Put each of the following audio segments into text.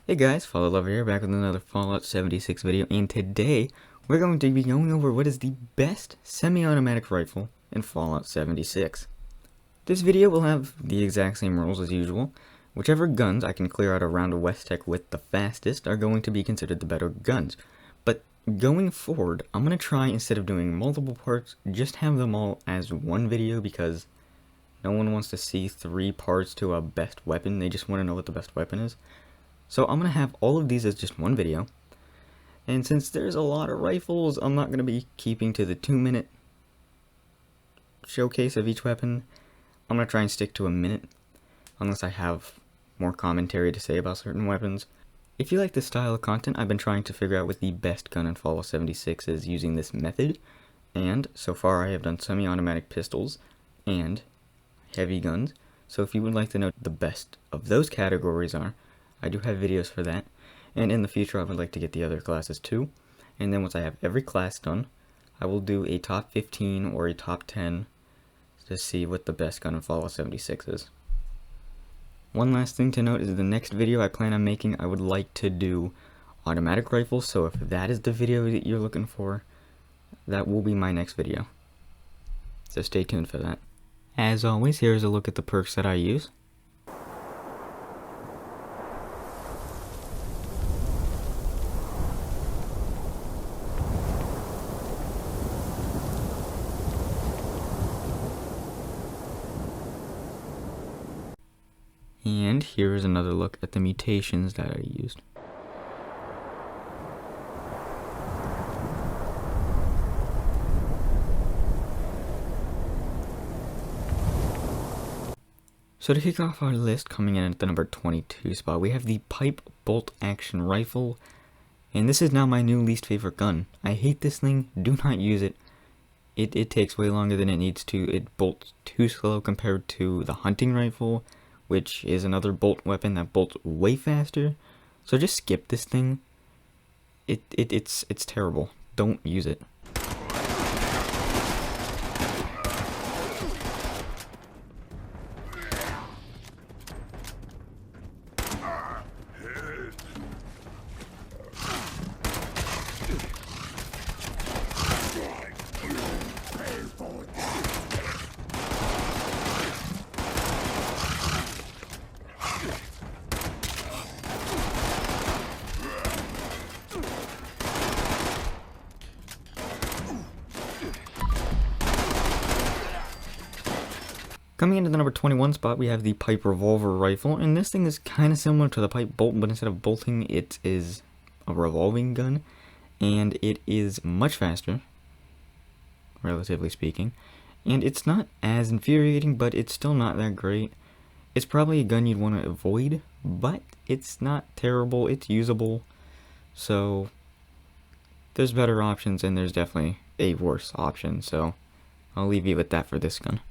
Hey guys, Fallout Lover here, back with another Fallout 76 video, and today we're going to be going over what is the best semi-automatic rifle in Fallout 76. This video will have the exact same rules as usual. Whichever guns I can clear out a round of West Tech with the fastest are going to be considered the better guns. But going forward, I'm going to try, instead of doing multiple parts, just have them all as one video, because no one wants to see 3 parts to a best weapon. They just want to know what the best weapon is. So I'm going to have all of these as just one video, and since there's a lot of rifles, I'm not going to be keeping to the 2-minute showcase of each weapon. I'm going to try and stick to a minute, unless I have more commentary to say about certain weapons. If you like this style of content, I've been trying to figure out what the best gun in Fallout 76 is using this method, and so far I have done semi-automatic pistols and heavy guns, so if you would like to know what the best of those categories are, I do have videos for that, and in the future I would like to get the other classes too. And then once I have every class done, I will do a top 15 or a top 10 to see what the best gun in Fallout 76 is. One last thing to note is the next video I plan on making, I would like to do automatic rifles, so if that is the video that you're looking for, that will be my next video. So stay tuned for that. As always, here's a look at the perks that I use. And here is another look at the mutations that I used. So to kick off our list, coming in at the number 22 spot, we have the pipe bolt action rifle, and this is now my new least favorite gun. I hate this thing, do not use it. It takes way longer than it needs to, it bolts too slow compared to the hunting rifle, which is another bolt weapon that bolts way faster. So just skip this thing. It's terrible. Don't use it. Coming into the number 21 spot, we have the pipe revolver rifle, and this thing is kind of similar to the pipe bolt, but instead of bolting, it is a revolving gun, and it is much faster, relatively speaking, and it's not as infuriating, but it's still not that great. It's probably a gun you'd want to avoid, but it's not terrible, it's usable, so there's better options, and there's definitely a worse option, so I'll leave you with that for this gun.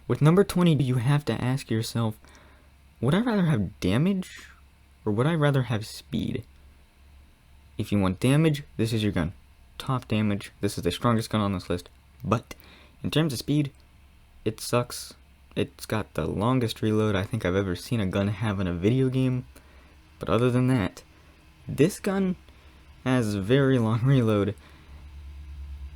With number 20, you have to ask yourself, would I rather have damage, or would I rather have speed? If you want damage, this is your gun. Top damage, this is the strongest gun on this list. But, in terms of speed, it sucks. It's got the longest reload I think I've ever seen a gun have in a video game. But other than that, this gun has very long reload.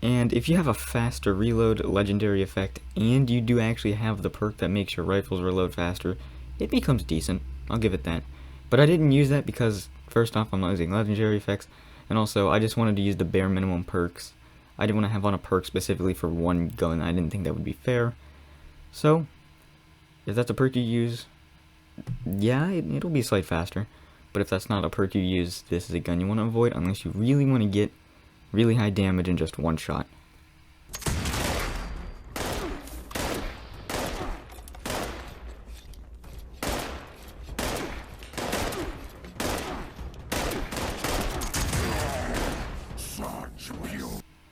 And if you have a faster reload legendary effect, and you do actually have the perk that makes your rifles reload faster, it becomes decent, I'll give it that. But I didn't use that because, first off, I'm not using legendary effects, and also I just wanted to use the bare minimum perks. I didn't want to have on a perk specifically for one gun, I didn't think that would be fair. So, if that's a perk you use, yeah, it'll be slightly faster. But if that's not a perk you use, this is a gun you want to avoid unless you really want to get really high damage in just one shot.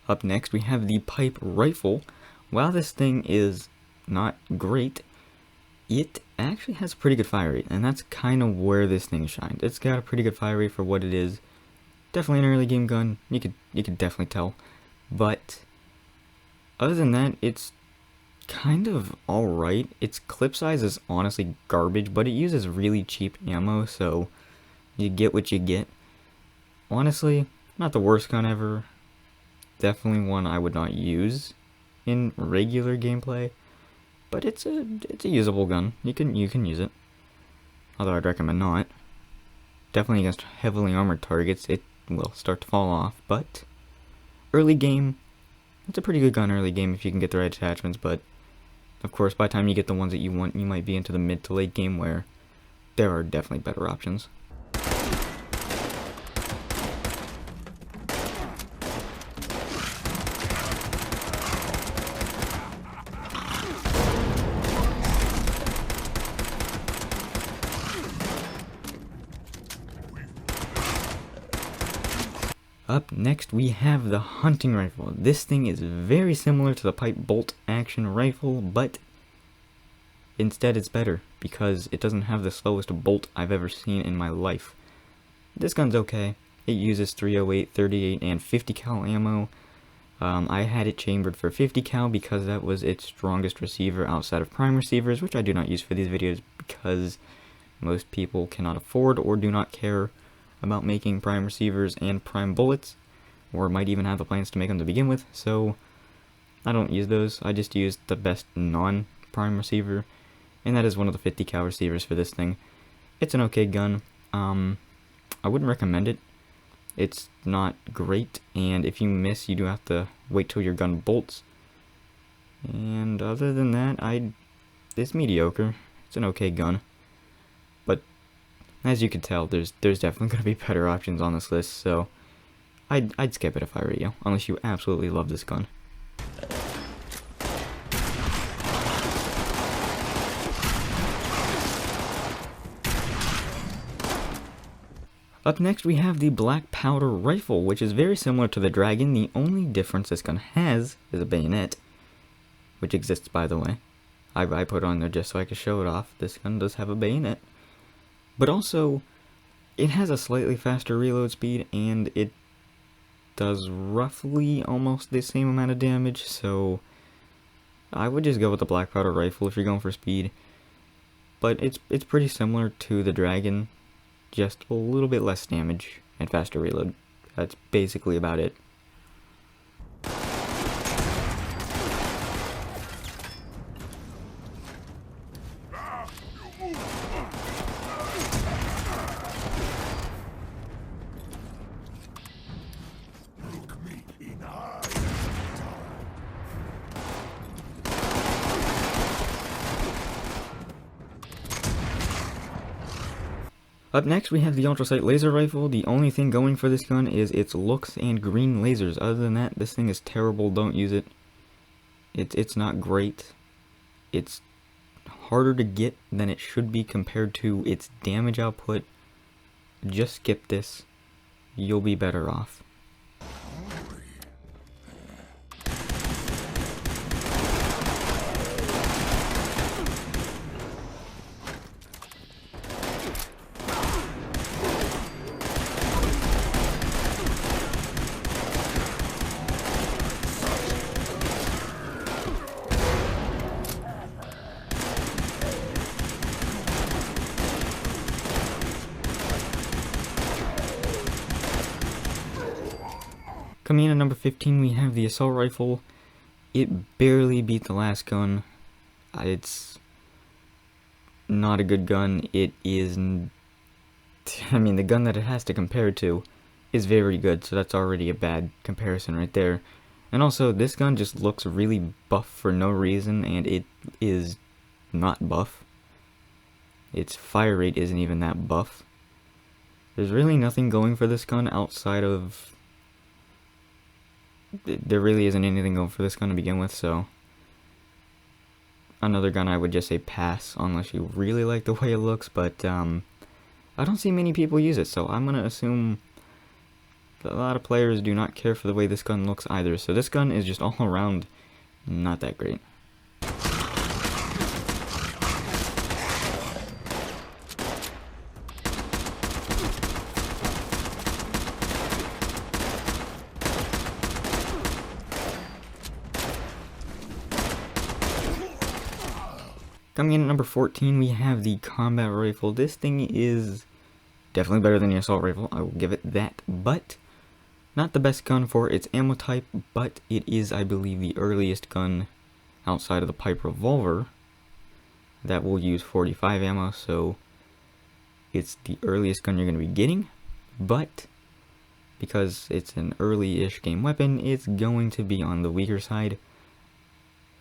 Up next, we have the pipe rifle. While this thing is not great, it actually has a pretty good fire rate, and that's kind of where this thing shined. It's got a pretty good fire rate for what it is. Definitely an early game gun. You could definitely tell. But other than that, it's kind of alright. Its clip size is honestly garbage, but it uses really cheap ammo, so you get what you get. Honestly, not the worst gun ever. Definitely one I would not use in regular gameplay, but it's a usable gun. You can use it. Although I'd recommend not. Definitely against heavily armored targets, it will start to fall off, but early game, it's a pretty good gun early game if you can get the right attachments, but of course by the time you get the ones that you want, you might be into the mid to late game where there are definitely better options. Up next, we have the hunting rifle. This thing is very similar to the pipe bolt action rifle, but instead it's better because it doesn't have the slowest bolt I've ever seen in my life. This gun's okay. It uses 308, 38, and 50 cal ammo. I had it chambered for 50 cal because that was its strongest receiver outside of prime receivers, which I do not use for these videos because most people cannot afford or do not care about making prime receivers and prime bullets, or might even have the plans to make them to begin with, so I don't use those. I just use the best non-prime receiver, and that is one of the 50 cal receivers for this thing. It's an okay gun. I wouldn't recommend it. It's not great, and if you miss, you do have to wait till your gun bolts. And other than that, it's mediocre. It's an okay gun. But as you can tell, there's definitely going to be better options on this list, so I'd skip it if I were you, unless you absolutely love this gun. Up next, we have the black powder rifle, which is very similar to the Dragon. The only difference this gun has is a bayonet, which exists, by the way. I put it on there just so I could show it off. This gun does have a bayonet. But also, it has a slightly faster reload speed, and it does roughly almost the same amount of damage, so I would just go with the black powder rifle if you're going for speed. But it's pretty similar to the Dragon, just a little bit less damage and faster reload. That's basically about it. Up next, we have the Ultracite laser rifle. The only thing going for this gun is its looks and green lasers. Other than that, this thing is terrible. Don't use it. It's not great. It's harder to get than it should be compared to its damage output. Just skip this. You'll be better off. Coming in at number 15, we have the assault rifle. It barely beat the last gun. It's not a good gun. It is, I mean, the gun that it has to compare to is very good, so that's already a bad comparison right there. And also, this gun just looks really buff for no reason, and it is not buff. Its fire rate isn't even that buff. There's really nothing going for this gun outside of... There really isn't anything going for this gun to begin with, so... Another gun I would just say pass, unless you really like the way it looks, but I don't see many people use it, so I'm gonna assume a lot of players do not care for the way this gun looks either, so this gun is just all around not that great. Coming in at number 14, we have the combat rifle. This thing is definitely better than the assault rifle, I will give it that, but not the best gun for its ammo type, but it is, I believe, the earliest gun outside of the pipe revolver that will use 45 ammo, so it's the earliest gun you're going to be getting, but because it's an early-ish game weapon, it's going to be on the weaker side.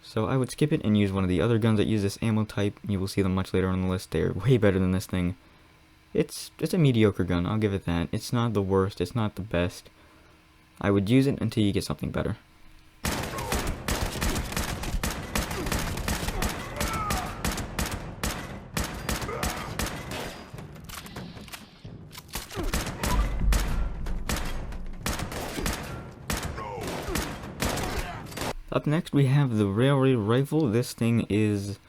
So I would skip it and use one of the other guns that use this ammo type. You will see them much later on the list. They're way better than this thing. It's a mediocre gun, I'll give it that. It's not the worst, it's not the best. I would use it until you get something better. Up next we have the railway rifle. This thing is,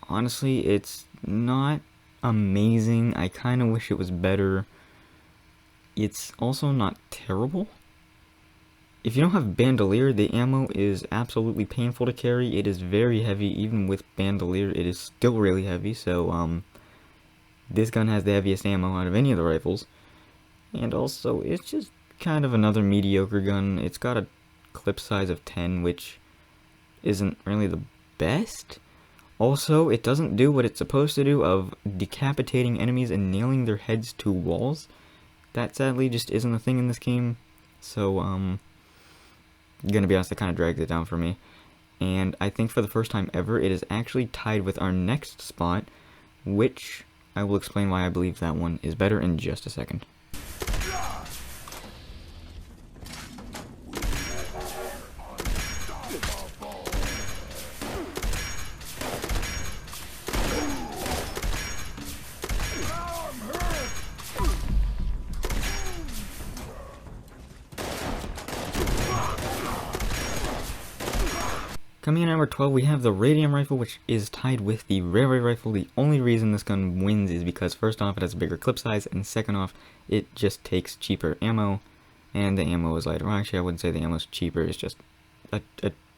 honestly, it's not amazing. I kind of wish it was better. It's also not terrible. If you don't have bandolier, the ammo is absolutely painful to carry. It is very heavy. Even with bandolier, it is still really heavy. So this gun has the heaviest ammo out of any of the rifles. And also, it's just kind of another mediocre gun. It's got a clip size of 10, which isn't really the best. Also, it doesn't do what it's supposed to do of decapitating enemies and nailing their heads to walls. That sadly just isn't a thing in this game. So, gonna be honest, that kind of drags it down for me. And I think for the first time ever, it is actually tied with our next spot, which I will explain why I believe that one is better in just a second. Coming in at number 12, we have the Radium rifle, which is tied with the railway rifle. The only reason this gun wins is because, first off, it has a bigger clip size, and second off, it just takes cheaper ammo, and the ammo is lighter. Well, actually, I wouldn't say the ammo is cheaper, it's just a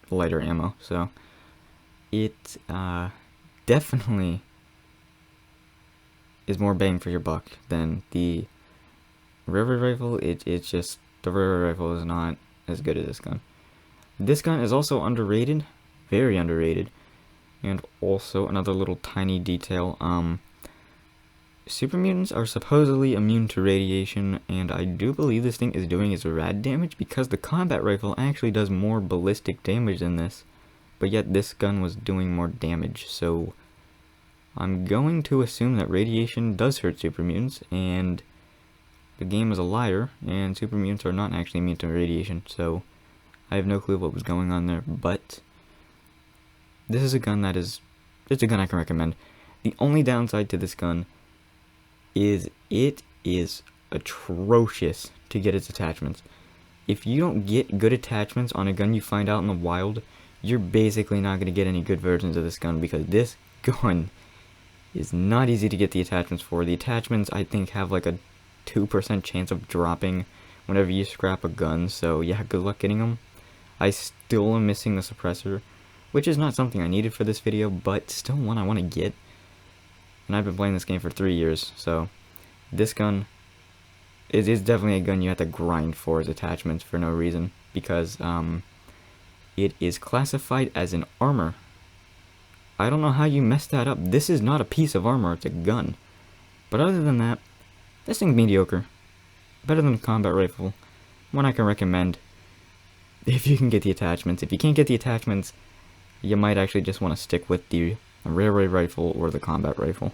lighter ammo. So, it definitely is more bang for your buck than the railway rifle. It's just, the railway rifle is not as good as this gun. This gun is also underrated, very underrated, and also another little tiny detail, super mutants are supposedly immune to radiation, and I do believe this thing is doing its rad damage because the combat rifle actually does more ballistic damage than this, but yet this gun was doing more damage, so I'm going to assume that radiation does hurt super mutants, and the game is a liar, and super mutants are not actually immune to radiation, so I have no clue what was going on there, but this is a gun that is, it's a gun I can recommend. The only downside to this gun is it is atrocious to get its attachments. If you don't get good attachments on a gun you find out in the wild, you're basically not going to get any good versions of this gun, because this gun is not easy to get the attachments for. The attachments, I think, have like a 2% chance of dropping whenever you scrap a gun, so yeah, good luck getting them. I still am missing the suppressor, which is not something I needed for this video, but still one I want to get. And I've been playing this game for 3 years, so this gun is definitely a gun you have to grind for as attachments for no reason, because it is classified as an armor. I don't know how you messed that up. This is not a piece of armor, it's a gun. But other than that, this thing's mediocre. Better than a combat rifle. One I can recommend if you can get the attachments. If you can't get the attachments, you might actually just want to stick with the railway rifle or the combat rifle.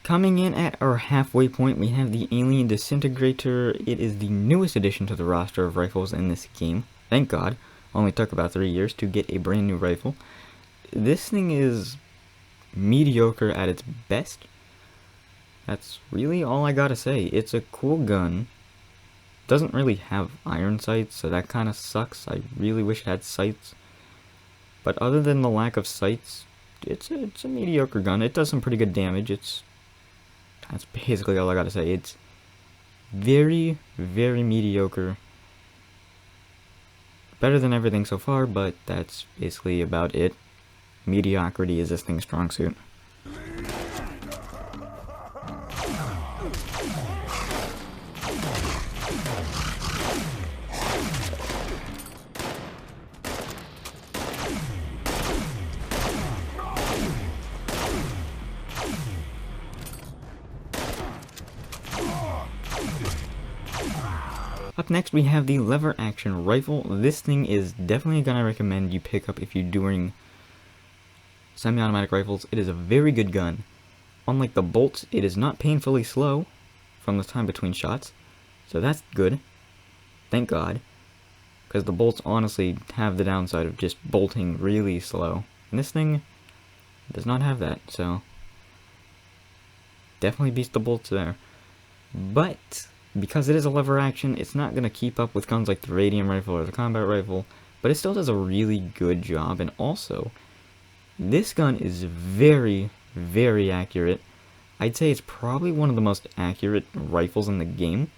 Coming in at our halfway point, we have the Alien Disintegrator. It is the newest addition to the roster of rifles in this game. Thank God. Only took about 3 years to get a brand new rifle. This thing is mediocre at its best. That's really all I gotta say. It's a cool gun. Doesn't really have iron sights, so that kind of sucks. I really wish it had sights. But other than the lack of sights, it's a mediocre gun. It does some pretty good damage. That's basically all I gotta say. It's very, very mediocre. Better than everything so far, but that's basically about it. Mediocrity is this thing's strong suit. Up next we have the lever action rifle. This thing is definitely gonna recommend you pick up if you're doing semi-automatic rifles. It is a very good gun. Unlike the bolts, it is not painfully slow from the time between shots, so that's good. Thank God, because the bolts honestly have the downside of just bolting really slow, and this thing does not have that, so definitely beats the bolts there. But because it is a lever action, it's not going to keep up with guns like the Radium rifle or the combat rifle, but it still does a really good job. And also, this gun is very, very accurate. I'd say it's probably one of the most accurate rifles in the game.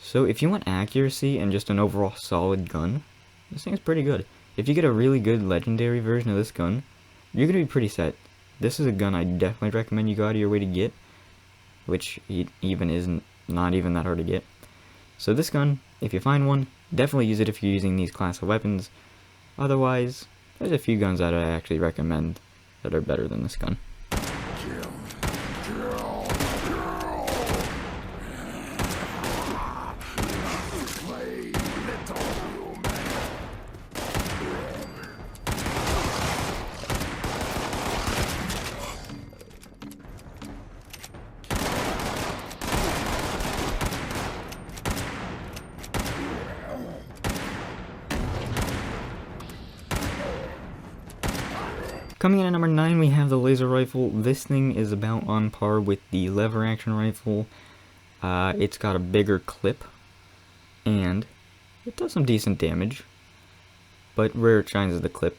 So if you want accuracy and just an overall solid gun, this thing is pretty good. If you get a really good legendary version of this gun, you're going to be pretty set. This is a gun I definitely recommend you go out of your way to get, which even isn't not even that hard to get. So this gun, if you find one, definitely use it if you're using these class of weapons. Otherwise, there's a few guns that I actually recommend that are better than this gun. Coming in at number 9, we have the laser rifle. This thing is about on par with the lever action rifle. It's got a bigger clip, and it does some decent damage, but where it shines is the clip.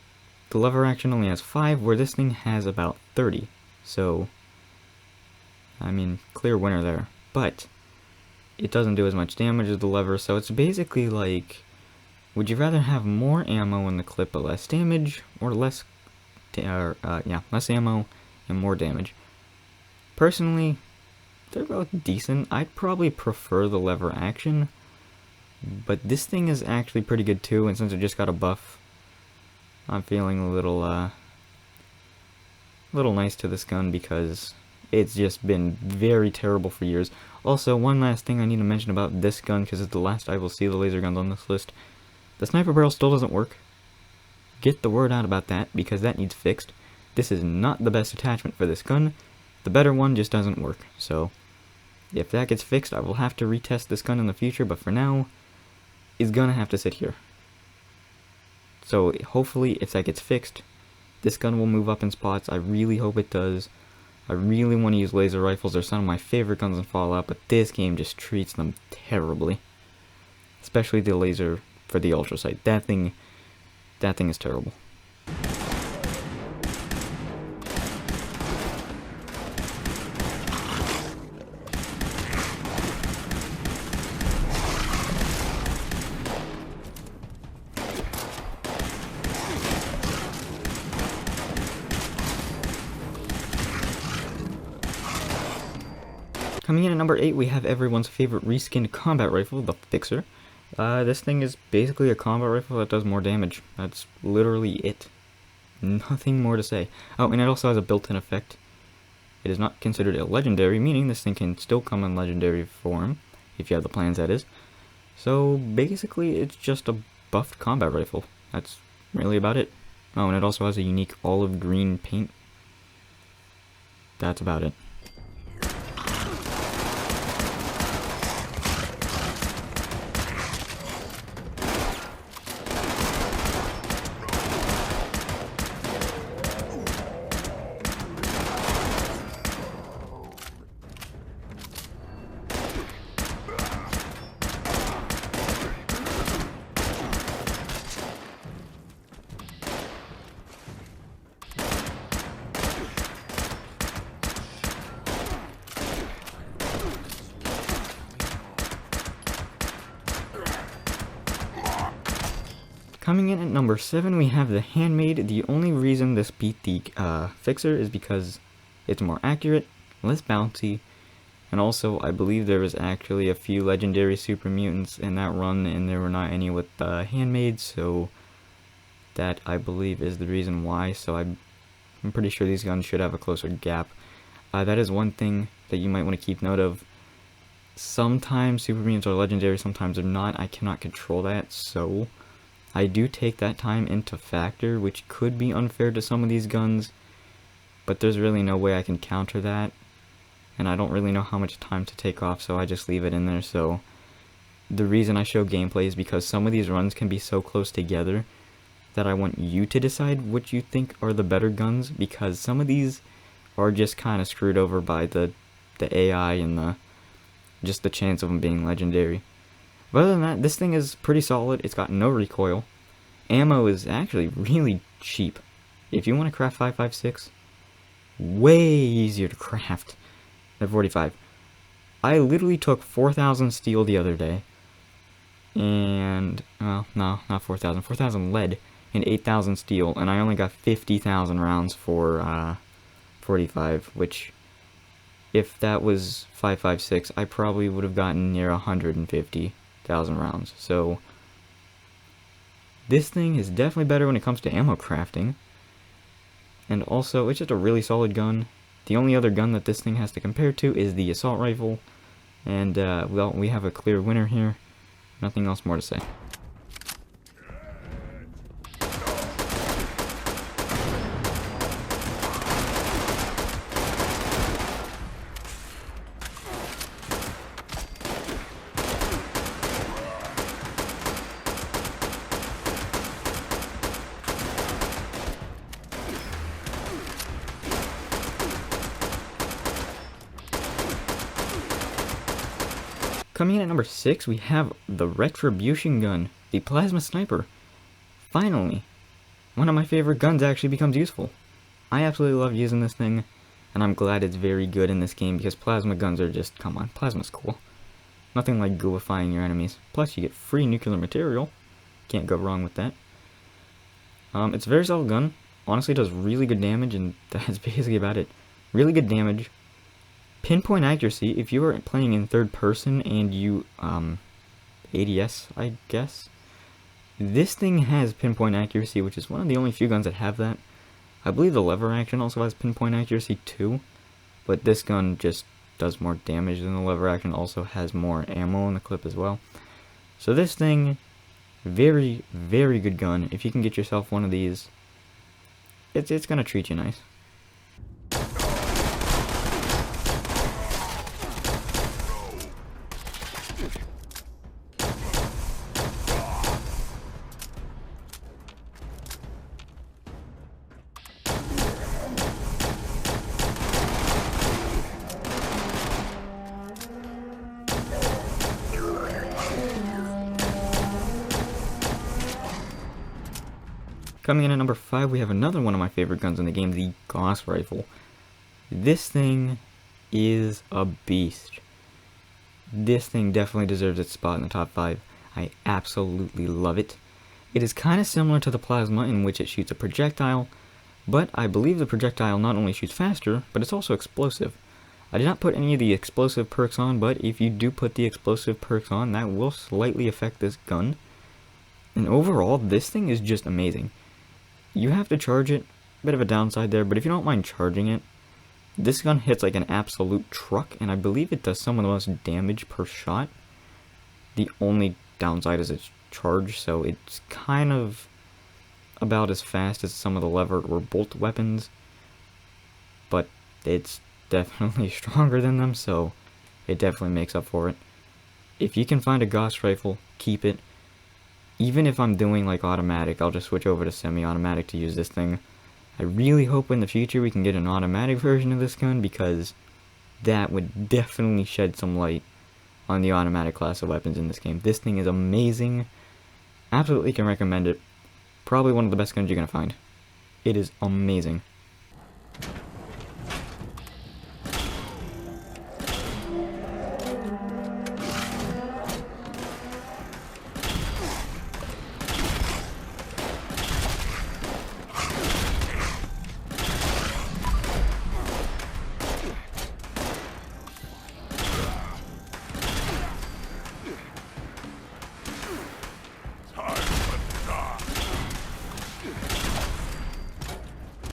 The lever action only has 5, where this thing has about 30. So, I mean, clear winner there. But it doesn't do as much damage as the lever, so it's basically like, would you rather have more ammo in the clip but less damage, or less ammo and more damage? Personally, they're both decent. I'd probably prefer the lever action, but this thing is actually pretty good too, and since it just got a buff, I'm feeling a little nice to this gun because it's just been very terrible for years. Also, one last thing I need to mention about this gun, because it's the last I will see the laser guns on this list. The sniper barrel still doesn't work. Get the word out about that, because that needs fixed. This is not the best attachment for this gun. The better one just doesn't work. So, if that gets fixed, I will have to retest this gun in the future, but for now, it's gonna have to sit here. So, hopefully, if that gets fixed, this gun will move up in spots. I really hope it does. I really want to use laser rifles. They're some of my favorite guns in Fallout, but this game just treats them terribly. Especially the laser for the Ultracite. That thing is terrible. Coming in at number 8, we have everyone's favorite reskinned combat rifle, the Fixer. This thing is basically a combat rifle that does more damage. That's literally it. Nothing more to say. Oh, and it also has a built-in effect. It is not considered a legendary, meaning this thing can still come in legendary form, if you have the plans, that is. So, basically, it's just a buffed combat rifle. That's really about it. Oh, and it also has a unique olive green paint. That's about it. Coming in at number 7, we have the Handmade. The only reason this beat the Fixer is because it's more accurate, less bouncy, and also I believe there was actually a few legendary super mutants in that run, and there were not any with Handmade, so that I believe is the reason why. So I'm pretty sure these guns should have a closer gap. That is one thing that you might want to keep note of. Sometimes super mutants are legendary, sometimes they're not. I cannot control that, so I do take that time into factor, which could be unfair to some of these guns, but there's really no way I can counter that, and I don't really know how much time to take off, so I just leave it in there. So the reason I show gameplay is because some of these runs can be so close together that I want you to decide what you think are the better guns, because some of these are just kind of screwed over by the AI and just the chance of them being legendary. But other than that, this thing is pretty solid. It's got no recoil. Ammo is actually really cheap. If you want to craft 5.56, way easier to craft than 45. I literally took 4,000 steel the other day, and, well, no, not 4,000, 4,000 lead and 8,000 steel, and I only got 50,000 rounds for 45, which, if that was 5.56, I probably would have gotten near 150,000 rounds. So this thing is definitely better when it comes to ammo crafting, and also it's just a really solid gun. The only other gun that this thing has to compare to is the assault rifle, and well, we have a clear winner here. Nothing else more to say. Coming in at number 6, we have the Retribution gun, the Plasma Sniper. Finally, one of my favorite guns actually becomes useful. I absolutely love using this thing, and I'm glad it's very good in this game, because plasma guns are just, come on, plasma's cool. Nothing like gooifying your enemies. Plus, you get free nuclear material. Can't go wrong with that. It's a very solid gun. Honestly, it does really good damage, and that's basically about it. Really good damage. Pinpoint accuracy, if you are playing in third person and you, ADS, I guess. This thing has pinpoint accuracy, which is one of the only few guns that have that. I believe the lever action also has pinpoint accuracy too, but this gun just does more damage than the lever action, also has more ammo in the clip as well. So this thing, very, very good gun. If you can get yourself one of these, it's gonna treat you nice. Coming in at number 5, we have another one of my favorite guns in the game, the Gauss rifle. This thing is a beast. This thing definitely deserves its spot in the top 5. I absolutely love it. It is kind of similar to the plasma in which it shoots a projectile, but I believe the projectile not only shoots faster, but it's also explosive. I did not put any of the explosive perks on, but if you do put the explosive perks on, that will slightly affect this gun. And overall, this thing is just amazing. You have to charge it, bit of a downside there, but if you don't mind charging it, this gun hits like an absolute truck, and I believe it does some of the most damage per shot. The only downside is its charge, so it's kind of about as fast as some of the lever or bolt weapons, but it's definitely stronger than them, so it definitely makes up for it. If you can find a Gauss rifle, keep it. Even if I'm doing like automatic, I'll just switch over to semi-automatic to use this thing. I really hope in the future we can get an automatic version of this gun, because that would definitely shed some light on the automatic class of weapons in this game. This thing is amazing. Absolutely can recommend it. Probably one of the best guns you're going to find. It is amazing.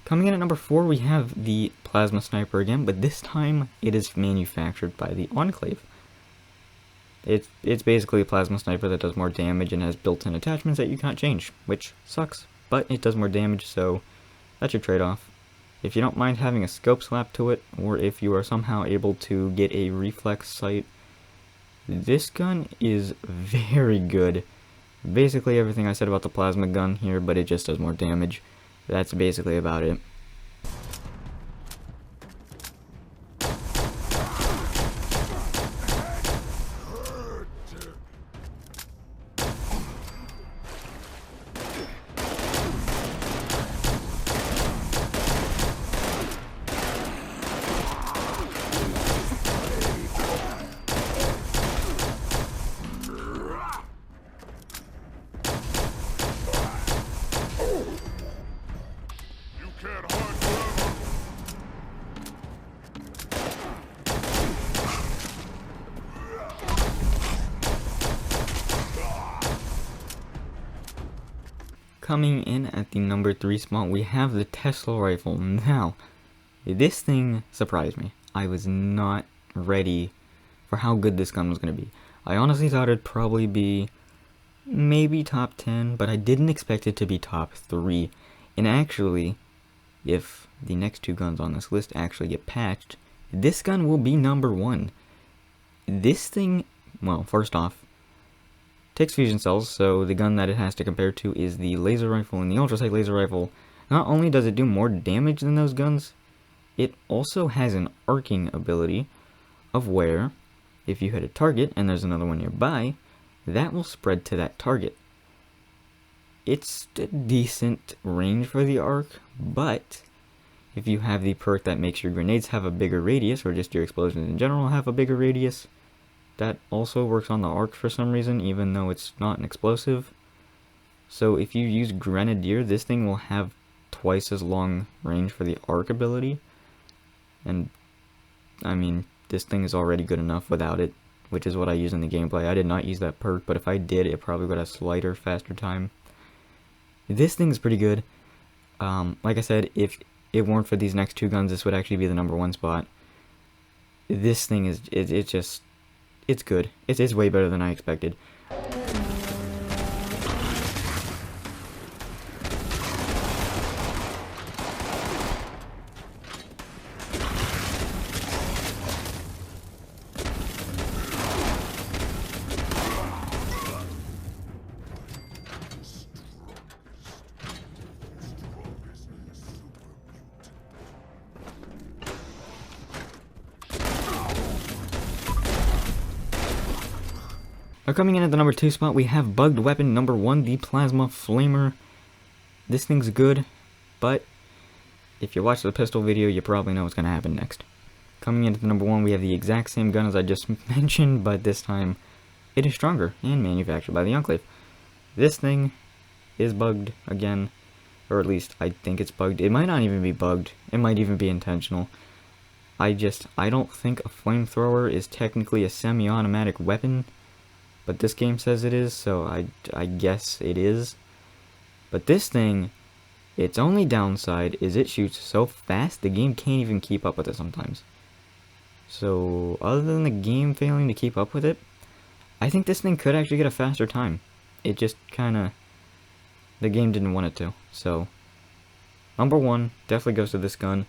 Coming in at number 4, we have the Plasma Sniper again, but this time it is manufactured by the Enclave. It's basically a Plasma Sniper that does more damage and has built-in attachments that you can't change, which sucks, but it does more damage, so that's your trade-off. If you don't mind having a scope slapped to it, or if you are somehow able to get a reflex sight, this gun is very good. Basically everything I said about the plasma gun here, but it just does more damage. That's basically about it. Coming in at the number 3 spot, we have the Tesla rifle. Now, this thing surprised me. I was not ready for how good this gun was going to be. I honestly thought it'd probably be maybe top 10, but I didn't expect it to be top 3. And actually, if the next 2 guns on this list actually get patched, this gun will be number 1. This thing, well, first off, takes fusion cells, so the gun that it has to compare to is the laser rifle, and the Ultracite laser rifle. Not only does it do more damage than those guns, it also has an arcing ability of where, if you hit a target and there's another one nearby, that will spread to that target. It's a decent range for the arc, but if you have the perk that makes your grenades have a bigger radius, or just your explosions in general have a bigger radius, that also works on the arc for some reason, even though it's not an explosive. So if you use Grenadier, this thing will have twice as long range for the arc ability. And, I mean, this thing is already good enough without it, which is what I use in the gameplay. I did not use that perk, but if I did, it probably would have slighter, faster time. This thing is pretty good. Like I said, if it weren't for these next 2 guns, this would actually be the number 1 spot. This thing is, it's good. It's way better than I expected. Coming in at the number 2 spot, we have bugged weapon number 1, the Plasma Flamer. This thing's good, but if you watch the pistol video, you probably know what's going to happen next. Coming in at the number 1, we have the exact same gun as I just mentioned, but this time it is stronger and manufactured by the Enclave. This thing is bugged again, or at least I think it's bugged. It might not even be bugged. It might even be intentional. I don't think a flamethrower is technically a semi-automatic weapon. But this game says it is, so I guess it is. But this thing, its only downside is it shoots so fast the game can't even keep up with it sometimes. So, other than the game failing to keep up with it, I think this thing could actually get a faster time. It just kinda, the game didn't want it to. So, number 1 definitely goes to this gun.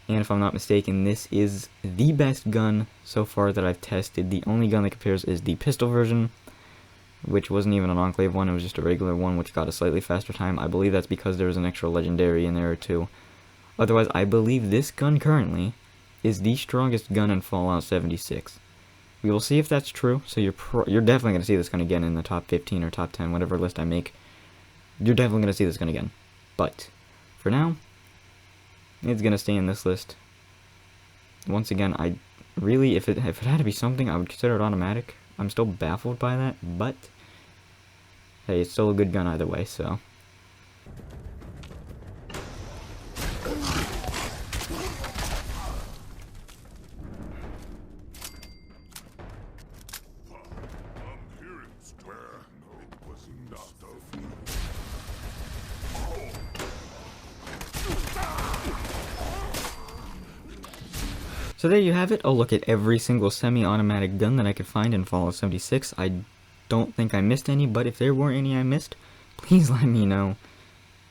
And if I'm not mistaken, this is the best gun so far that I've tested. The only gun that compares is the pistol version, which wasn't even an Enclave one, it was just a regular one, which got a slightly faster time. I believe that's because there was an extra legendary in there too. Otherwise, I believe this gun currently is the strongest gun in Fallout 76. We will see if that's true, so you're definitely going to see this gun again in the top 15 or top 10, whatever list I make. You're definitely going to see this gun again. But, for now, it's going to stay in this list. Once again, I really, if it had to be something, I would consider it automatic. I'm still baffled by that, but hey, it's still a good gun either way, so. So there you have it, a look at every single semi-automatic gun that I could find in Fallout 76. I don't think I missed any, but if there were any I missed, please let me know.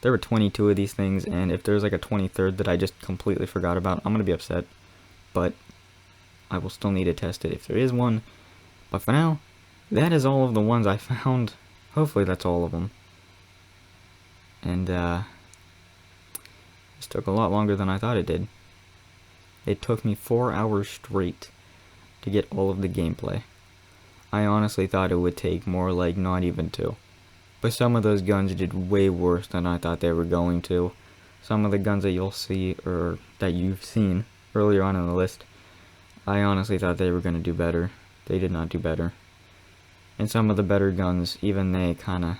There were 22 of these things, and if there's like a 23rd that I just completely forgot about, I'm gonna be upset. But I will still need to test it if there is one. But for now, that is all of the ones I found. Hopefully that's all of them. And this took a lot longer than I thought it did. It took me 4 hours straight to get all of the gameplay. I honestly thought it would take more, like not even 2. But some of those guns did way worse than I thought they were going to. Some of the guns that you'll see, or that you've seen earlier on in the list, I honestly thought they were going to do better. They did not do better. And some of the better guns, even they kinda,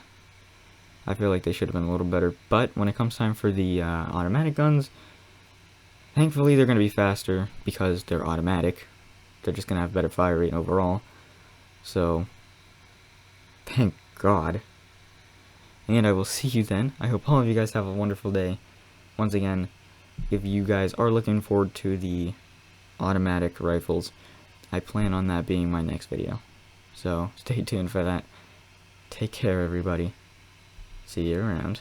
I feel like they should have been a little better. But when it comes time for the automatic guns, thankfully they're going to be faster because they're automatic. They're just going to have better fire rate overall. So, thank God. And I will see you then. I hope all of you guys have a wonderful day. Once again, if you guys are looking forward to the automatic rifles, I plan on that being my next video. So, stay tuned for that. Take care, everybody. See you around.